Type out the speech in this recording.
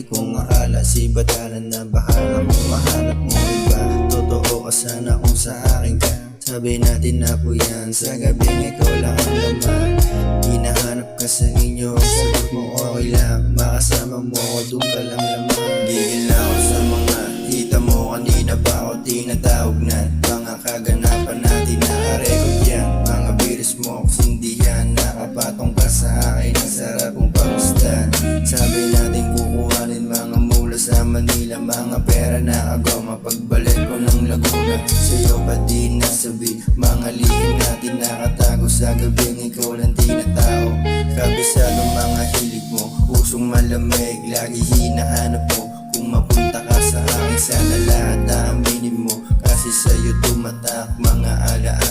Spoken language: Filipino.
Mali kong akala, si batalan na bahala mo. Mahanap mo iba, totoo ka sana kung sa akin ka. Sabi natin na po yan, sa gabing ikaw lang ang laman. Hinahanap ka sa inyo, sagot mo okay lang. Makasama mo ako, doon ka lang laman. Gigil na ako sa mga tita mo, kanina pa ako tinatawag na mga kaganapan natin nakarecord yan. Mga biris mo ako sindihan, nakapatong ka sa akin, ang sarap kong pamustan. Sabi natin kukuhanin mga mula sa Manila, mga pera na agaw mapagbalik ko ng Laguna. Sa'yo pa di nasabi, mga lihim natin nakatago sa gabing ikaw lang tinatao. Kabisado mga hilig mo, pusong malamig, lagi hinahanap mo. Kung mapunta ka sa akin, sana lahat aaminin mo, kasi sa'yo tumatak mga alaala.